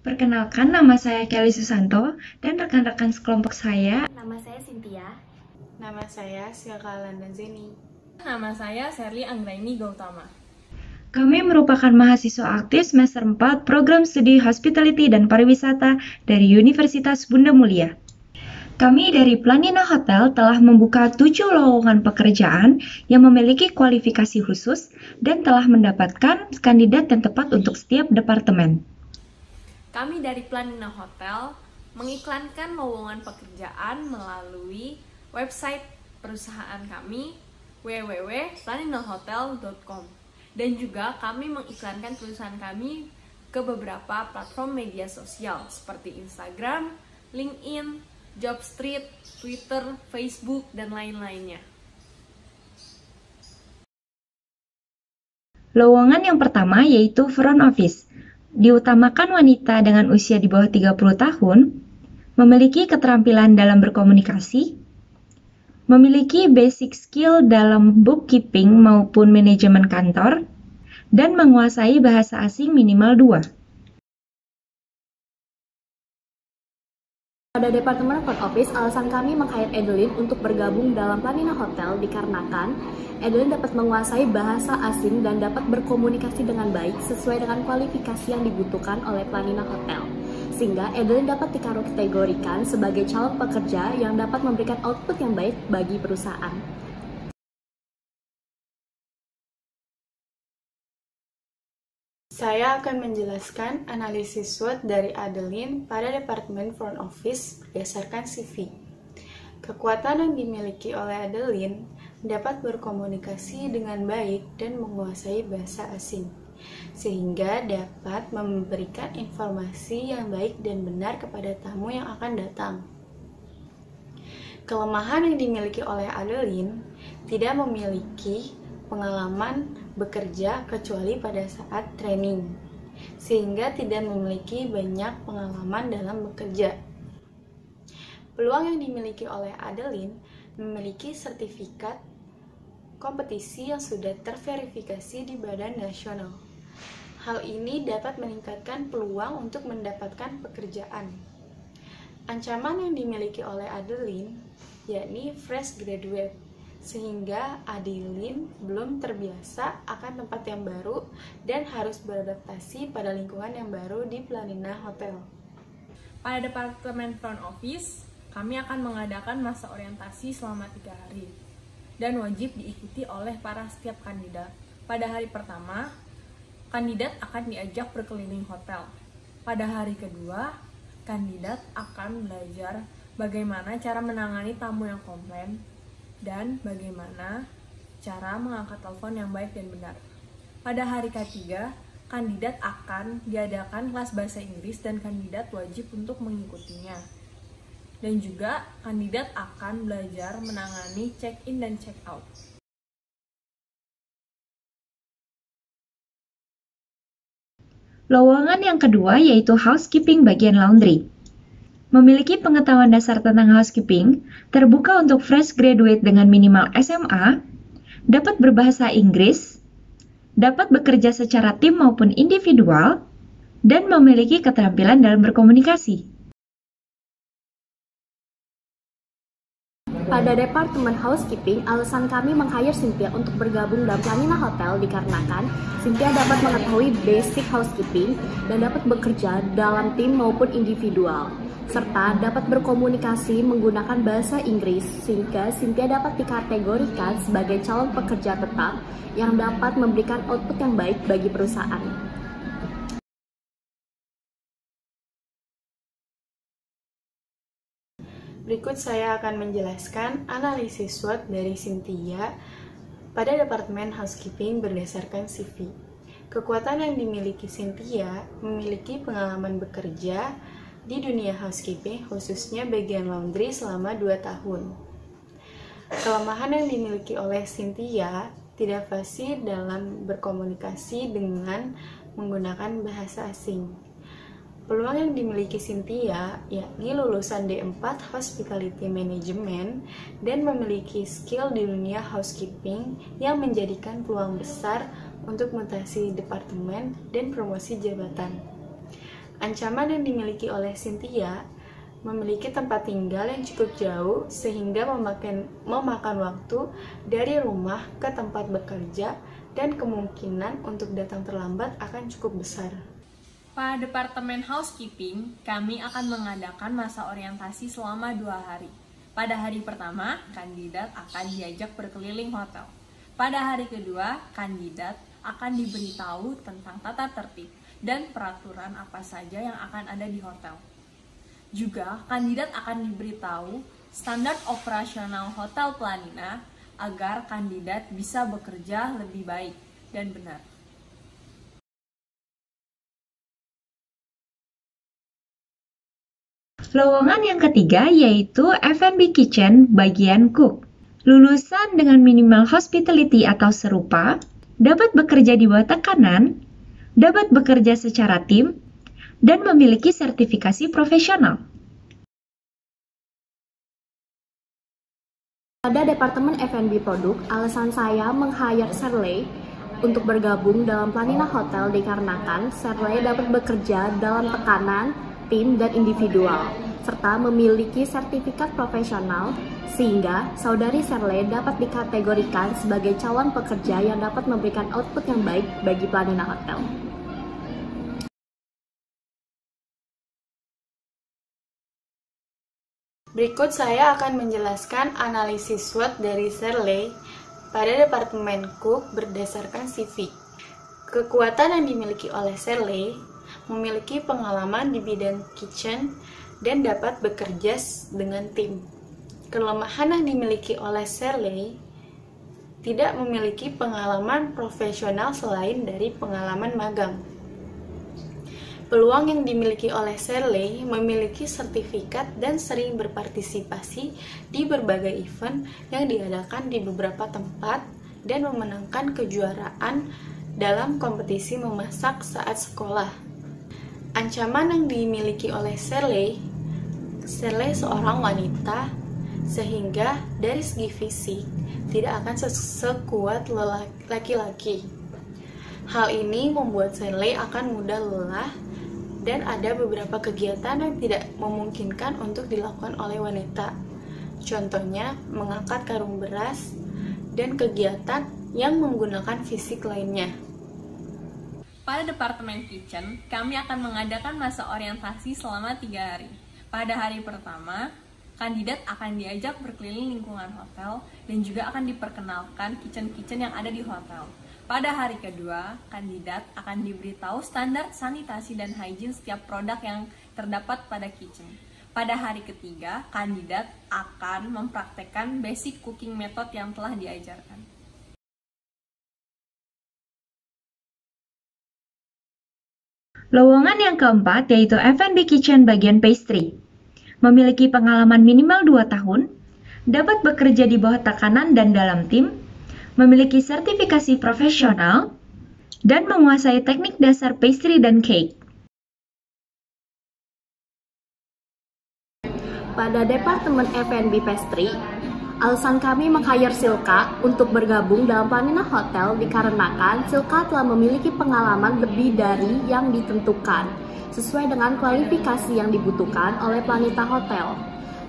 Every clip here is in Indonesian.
Perkenalkan, nama saya Kelly Susanto dan rekan-rekan sekelompok saya. Nama saya Cynthia. Nama saya Silka Landazeni. Nama saya Sherly Anggraini Gautama. Kami merupakan mahasiswa aktif semester 4 Program Studi Hospitality dan Pariwisata dari Universitas Bunda Mulia. Kami dari Planina Hotel telah membuka 7 lowongan pekerjaan yang memiliki kualifikasi khusus dan telah mendapatkan kandidat yang tepat untuk setiap departemen. Kami dari Planina Hotel mengiklankan lowongan pekerjaan melalui website perusahaan kami www.planinahotel.com, dan juga kami mengiklankan perusahaan kami ke beberapa platform media sosial seperti Instagram, LinkedIn, Jobstreet, Twitter, Facebook, dan lain-lainnya. Lowongan yang pertama yaitu front office. Diutamakan wanita dengan usia di bawah 30 tahun, memiliki keterampilan dalam berkomunikasi, memiliki basic skill dalam bookkeeping maupun manajemen kantor, dan menguasai bahasa asing minimal 2. Pada Departemen Front Office, alasan kami meng-hire Adeline untuk bergabung dalam Planina Hotel dikarenakan Adeline dapat menguasai bahasa asing dan dapat berkomunikasi dengan baik sesuai dengan kualifikasi yang dibutuhkan oleh Planina Hotel. Sehingga Adeline dapat dikategorikan sebagai calon pekerja yang dapat memberikan output yang baik bagi perusahaan. Saya akan menjelaskan analisis SWOT dari Adeline pada Departemen Front Office berdasarkan CV. Kekuatan yang dimiliki oleh Adeline dapat berkomunikasi dengan baik dan menguasai bahasa asing, sehingga dapat memberikan informasi yang baik dan benar kepada tamu yang akan datang. Kelemahan yang dimiliki oleh Adeline tidak memiliki pengalaman bekerja kecuali pada saat training, sehingga tidak memiliki banyak pengalaman dalam bekerja. Peluang yang dimiliki oleh Adeline memiliki sertifikat kompetisi yang sudah terverifikasi di badan nasional. Hal ini dapat meningkatkan peluang untuk mendapatkan pekerjaan. Ancaman yang dimiliki oleh Adeline yakni fresh graduate, sehingga Adeline belum terbiasa akan tempat yang baru dan harus beradaptasi pada lingkungan yang baru di Planina Hotel. Pada Departemen Front Office, kami akan mengadakan masa orientasi selama 3 hari dan wajib diikuti oleh setiap kandidat. Pada hari pertama, kandidat akan diajak berkeliling hotel. Pada hari kedua, kandidat akan belajar bagaimana cara menangani tamu yang komplain dan bagaimana cara mengangkat telepon yang baik dan benar. Pada hari ketiga, kandidat akan diadakan kelas bahasa Inggris dan kandidat wajib untuk mengikutinya. Dan juga kandidat akan belajar menangani check-in dan check-out. Lowongan yang kedua yaitu housekeeping bagian laundry. Memiliki pengetahuan dasar tentang housekeeping, terbuka untuk fresh graduate dengan minimal SMA, dapat berbahasa Inggris, dapat bekerja secara tim maupun individual, dan memiliki keterampilan dalam berkomunikasi. Pada Departemen Housekeeping, alasan kami meng-hire Cynthia untuk bergabung dalam Planina Hotel dikarenakan Cynthia dapat mengetahui basic housekeeping dan dapat bekerja dalam tim maupun individual, serta dapat berkomunikasi menggunakan bahasa Inggris, sehingga Cynthia dapat dikategorikan sebagai calon pekerja tetap yang dapat memberikan output yang baik bagi perusahaan. Berikut saya akan menjelaskan analisis SWOT dari Cynthia pada Departemen Housekeeping berdasarkan CV. Kekuatan yang dimiliki Cynthia memiliki pengalaman bekerja di dunia housekeeping, khususnya bagian laundry selama 2 tahun. Kelemahan yang dimiliki oleh Cynthia tidak fasih dalam berkomunikasi dengan menggunakan bahasa asing. Peluang yang dimiliki Cynthia yakni lulusan D4 Hospitality Management dan memiliki skill di dunia housekeeping yang menjadikan peluang besar untuk mutasi departemen dan promosi jabatan. Ancaman yang dimiliki oleh Cynthia memiliki tempat tinggal yang cukup jauh sehingga memakan waktu dari rumah ke tempat bekerja dan kemungkinan untuk datang terlambat akan cukup besar. Pada Departemen Housekeeping, kami akan mengadakan masa orientasi selama 2 hari. Pada hari pertama, kandidat akan diajak berkeliling hotel. Pada hari kedua, kandidat akan diberitahu tentang tata tertib dan peraturan apa saja yang akan ada di hotel. Juga, kandidat akan diberitahu standar operasional Hotel Planina agar kandidat bisa bekerja lebih baik dan benar. Lowongan yang ketiga yaitu F&B Kitchen bagian cook. Lulusan dengan minimal hospitality atau serupa, dapat bekerja di bawah tekanan, dapat bekerja secara tim, dan memiliki sertifikasi profesional. Pada Departemen F&B Produk, alasan saya meng-hire Shirley untuk bergabung dalam Planina Hotel dikarenakan Shirley dapat bekerja dalam tekanan, tim, dan individual, serta memiliki sertifikat profesional, sehingga saudari Shirley dapat dikategorikan sebagai calon pekerja yang dapat memberikan output yang baik bagi Planina Hotel. Berikut saya akan menjelaskan analisis SWOT dari Shirley pada Departemen Cook berdasarkan CV. Kekuatan yang dimiliki oleh Shirley memiliki pengalaman di bidang kitchen dan dapat bekerja dengan tim. Kelemahan yang dimiliki oleh Shirley tidak memiliki pengalaman profesional selain dari pengalaman magang. Peluang yang dimiliki oleh Shirley memiliki sertifikat dan sering berpartisipasi di berbagai event yang diadakan di beberapa tempat dan memenangkan kejuaraan dalam kompetisi memasak saat sekolah. Ancaman yang dimiliki oleh Shirley seorang wanita, sehingga dari segi fisik tidak akan sekuat laki-laki. Hal ini membuat Shirley akan mudah lelah dan ada beberapa kegiatan yang tidak memungkinkan untuk dilakukan oleh wanita. Contohnya, mengangkat karung beras dan kegiatan yang menggunakan fisik lainnya. Pada Departemen Kitchen, kami akan mengadakan masa orientasi selama 3 hari. Pada hari pertama, kandidat akan diajak berkeliling lingkungan hotel dan juga akan diperkenalkan kitchen-kitchen yang ada di hotel. Pada hari kedua, kandidat akan diberitahu standar sanitasi dan hygiene setiap produk yang terdapat pada kitchen. Pada hari ketiga, kandidat akan mempraktekkan basic cooking method yang telah diajarkan. Lowongan yang keempat yaitu F&B Kitchen bagian pastry. Memiliki pengalaman minimal 2 tahun, dapat bekerja di bawah tekanan dan dalam tim, memiliki sertifikasi profesional, dan menguasai teknik dasar pastry dan cake. Pada Departemen F&B Pastry, alasan kami meng-hire Silka untuk bergabung dalam Planina Hotel dikarenakan Silka telah memiliki pengalaman lebih dari yang ditentukan sesuai dengan kualifikasi yang dibutuhkan oleh Planina Hotel,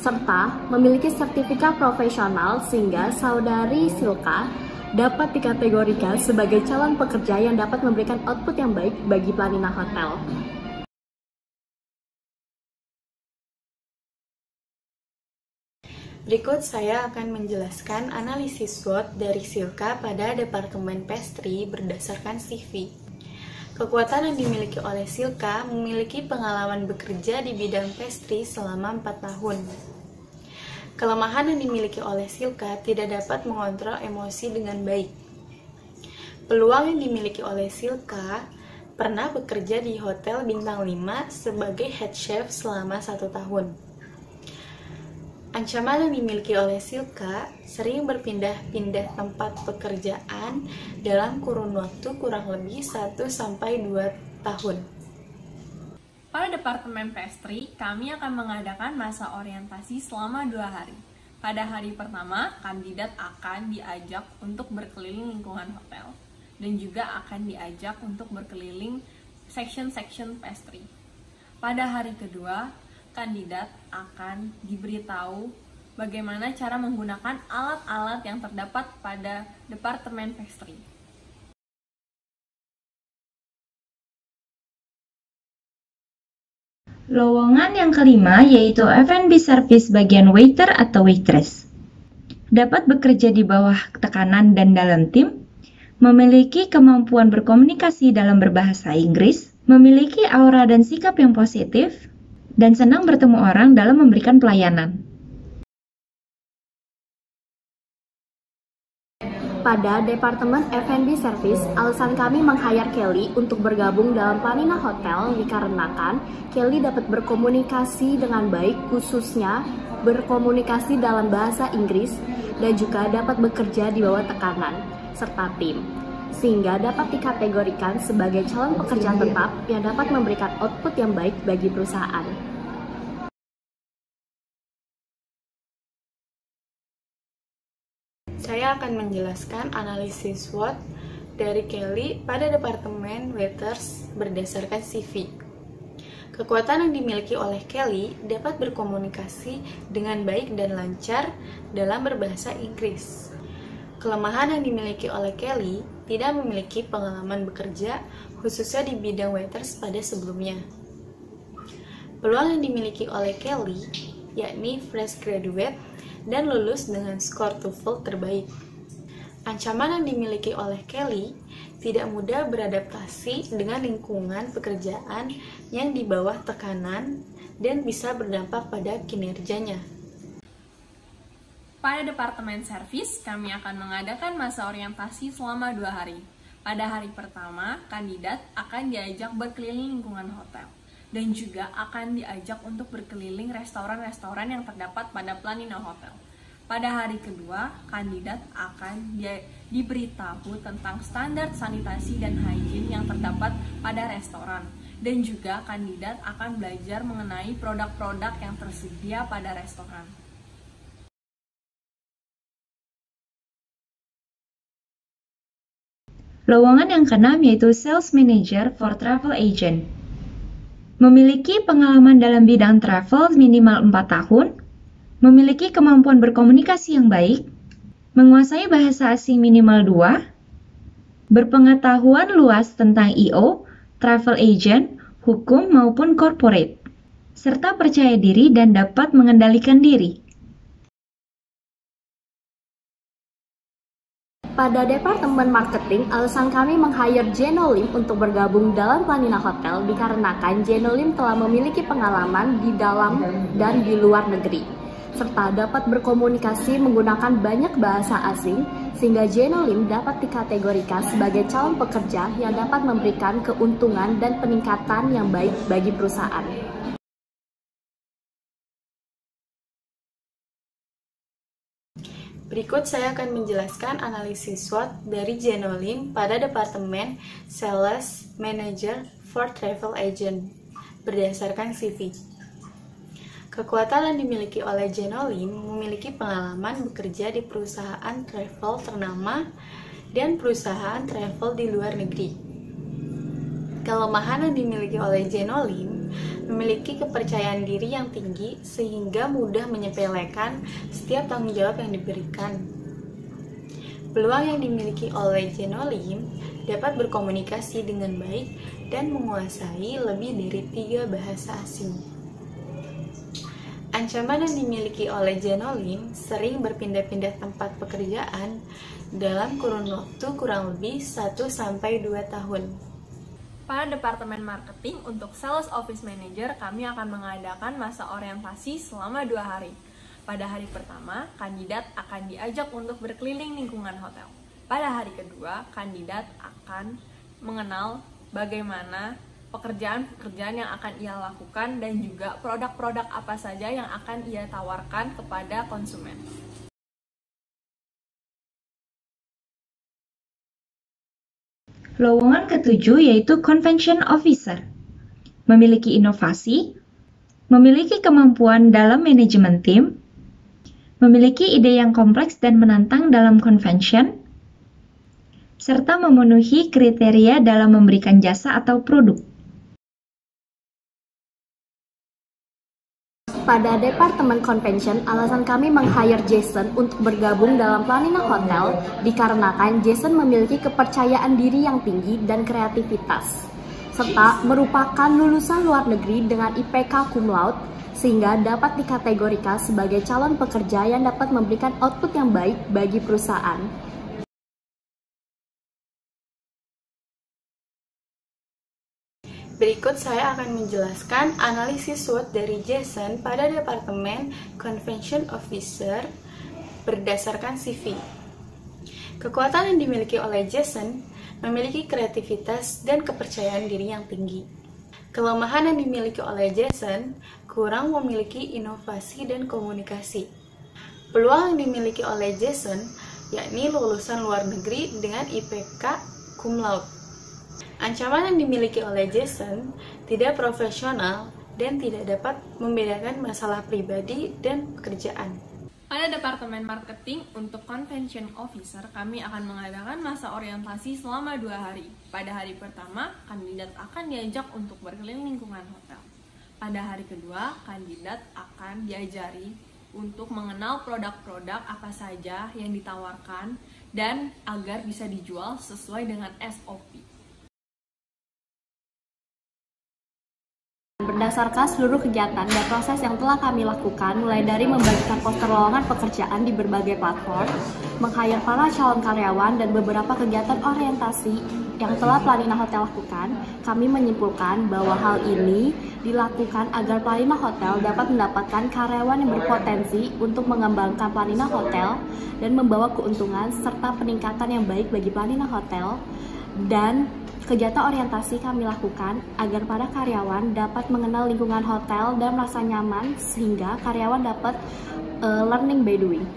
serta memiliki sertifikat profesional sehingga saudari Silka dapat dikategorikan sebagai calon pekerja yang dapat memberikan output yang baik bagi Planina Hotel. Berikut saya akan menjelaskan analisis SWOT dari Silka pada Departemen Pastry berdasarkan CV. Kekuatan yang dimiliki oleh Silka memiliki pengalaman bekerja di bidang pastry selama 4 tahun. Kelemahan yang dimiliki oleh Silka tidak dapat mengontrol emosi dengan baik. Peluang yang dimiliki oleh Silka pernah bekerja di Hotel Bintang 5 sebagai head chef selama 1 tahun. Ancaman yang dimiliki oleh Silka sering berpindah-pindah tempat pekerjaan dalam kurun waktu kurang lebih 1-2 tahun. Pada Departemen Pastry, kami akan mengadakan masa orientasi selama 2 hari. Pada hari pertama, kandidat akan diajak untuk berkeliling lingkungan hotel dan juga akan diajak untuk berkeliling section-section pastry. Pada hari kedua, kandidat akan diberitahu bagaimana cara menggunakan alat-alat yang terdapat pada Departemen Pastry. Lowongan yang kelima yaitu F&B Service bagian waiter atau waitress. Dapat bekerja di bawah tekanan dan dalam tim, memiliki kemampuan berkomunikasi dalam berbahasa Inggris, memiliki aura dan sikap yang positif, dan senang bertemu orang dalam memberikan pelayanan. Pada Departemen F&B Service, alasan kami meng-hire Kelly untuk bergabung dalam Planina Hotel dikarenakan Kelly dapat berkomunikasi dengan baik, khususnya berkomunikasi dalam bahasa Inggris, dan juga dapat bekerja di bawah tekanan, serta tim, sehingga dapat dikategorikan sebagai calon pekerja tetap yang dapat memberikan output yang baik bagi perusahaan. Saya akan menjelaskan analisis SWOT dari Kelly pada Departemen Waiters berdasarkan CV. Kekuatan yang dimiliki oleh Kelly dapat berkomunikasi dengan baik dan lancar dalam berbahasa Inggris. Kelemahan yang dimiliki oleh Kelly tidak memiliki pengalaman bekerja khususnya di bidang waiters pada sebelumnya. Peluang yang dimiliki oleh Kelly yakni fresh graduate dan lulus dengan skor TOEFL terbaik. Ancaman yang dimiliki oleh Kelly tidak mudah beradaptasi dengan lingkungan pekerjaan yang di bawah tekanan dan bisa berdampak pada kinerjanya. Pada Departemen Servis, kami akan mengadakan masa orientasi selama 2 hari. Pada hari pertama, kandidat akan diajak berkeliling lingkungan hotel dan juga akan diajak untuk berkeliling restoran-restoran yang terdapat pada Planina Hotel. Pada hari kedua, kandidat akan diberitahu tentang standar sanitasi dan hygiene yang terdapat pada restoran, dan juga kandidat akan belajar mengenai produk-produk yang tersedia pada restoran. Lowongan yang keenam yaitu Sales Manager for Travel Agent. Memiliki pengalaman dalam bidang travel minimal 4 tahun, memiliki kemampuan berkomunikasi yang baik, menguasai bahasa asing minimal 2, berpengetahuan luas tentang I.O., travel agent, hukum maupun corporate, serta percaya diri dan dapat mengendalikan diri. Pada Departemen Marketing, alasan kami meng-hire Jenolim untuk bergabung dalam Planina Hotel dikarenakan Jenolim telah memiliki pengalaman di dalam dan di luar negeri, serta dapat berkomunikasi menggunakan banyak bahasa asing, sehingga Jenolim dapat dikategorikan sebagai calon pekerja yang dapat memberikan keuntungan dan peningkatan yang baik bagi perusahaan. Berikut saya akan menjelaskan analisis SWOT dari Jenolim pada Departemen Sales Manager for Travel Agent berdasarkan CV. Kekuatan yang dimiliki oleh Jenolim memiliki pengalaman bekerja di perusahaan travel ternama dan perusahaan travel di luar negeri. Kelemahan yang dimiliki oleh Jenolim memiliki kepercayaan diri yang tinggi sehingga mudah menyepelekan setiap tanggung jawab yang diberikan. Peluang yang dimiliki oleh Jenolim dapat berkomunikasi dengan baik dan menguasai lebih dari 3 bahasa asing. Ancaman yang dimiliki oleh Jenolim sering berpindah-pindah tempat pekerjaan dalam kurun waktu kurang lebih 1-2 tahun. Pada Departemen Marketing untuk Sales Office Manager, kami akan mengadakan masa orientasi selama 2 hari. Pada hari pertama, kandidat akan diajak untuk berkeliling lingkungan hotel. Pada hari kedua, kandidat akan mengenal bagaimana pekerjaan-pekerjaan yang akan ia lakukan dan juga produk-produk apa saja yang akan ia tawarkan kepada konsumen. Lowongan ketujuh yaitu Convention Officer. Memiliki inovasi, memiliki kemampuan dalam manajemen tim, memiliki ide yang kompleks dan menantang dalam convention, serta memenuhi kriteria dalam memberikan jasa atau produk. Pada Departemen Convention, alasan kami meng-hire Jason untuk bergabung dalam Planina Hotel dikarenakan Jason memiliki kepercayaan diri yang tinggi dan kreativitas, serta merupakan lulusan luar negeri dengan IPK cum laude, sehingga dapat dikategorikan sebagai calon pekerja yang dapat memberikan output yang baik bagi perusahaan. Berikut saya akan menjelaskan analisis SWOT dari Jason pada Departemen Convention Officer berdasarkan CV. Kekuatan yang dimiliki oleh Jason memiliki kreativitas dan kepercayaan diri yang tinggi. Kelemahan yang dimiliki oleh Jason kurang memiliki inovasi dan komunikasi. Peluang yang dimiliki oleh Jason yakni lulusan luar negeri dengan IPK cum laude. Ancaman yang dimiliki oleh Jason tidak profesional dan tidak dapat membedakan masalah pribadi dan pekerjaan. Pada Departemen Marketing untuk Convention Officer, kami akan mengadakan masa orientasi selama 2 hari. Pada hari pertama, kandidat akan diajak untuk berkeliling lingkungan hotel. Pada hari kedua, kandidat akan diajari untuk mengenal produk-produk apa saja yang ditawarkan dan agar bisa dijual sesuai dengan SOP. Berdasarkan seluruh kegiatan dan proses yang telah kami lakukan, mulai dari membagikan poster lowongan pekerjaan di berbagai platform, meng-hire para calon karyawan, dan beberapa kegiatan orientasi yang telah Planina Hotel lakukan, kami menyimpulkan bahwa hal ini dilakukan agar Planina Hotel dapat mendapatkan karyawan yang berpotensi untuk mengembangkan Planina Hotel dan membawa keuntungan serta peningkatan yang baik bagi Planina Hotel. Dan kegiatan orientasi kami lakukan agar para karyawan dapat mengenal lingkungan hotel dan merasa nyaman sehingga karyawan dapat learning by doing.